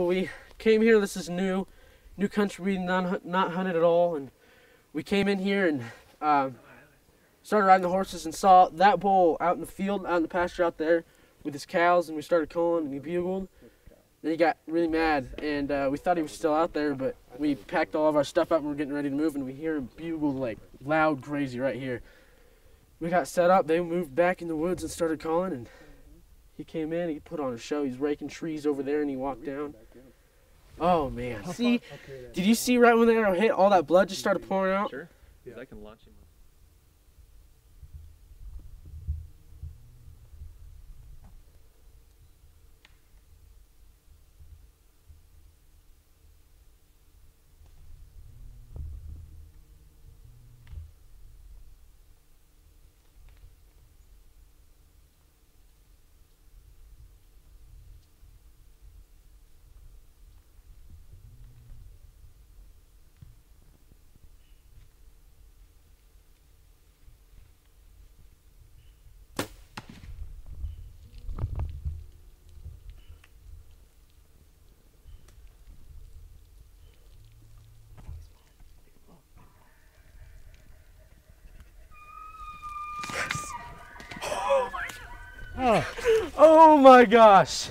we came here. This is new country we not hunted at all, and we came in here and started riding the horses and saw that bull out in the field, out in the pasture out there with his cows, and we started calling and he bugled. Then he got really mad, and we thought he was still out there, but we packed all of our stuff up and we're getting ready to move, and we hear him bugle like loud, crazy right here. We got set up. They moved back in the woods and started calling, and he came in. He put on a show. He's raking trees over there, and he walked down. Oh man! See, did you see right when the arrow hit, all that blood just started pouring out? Sure, because I can launch him. Oh my gosh!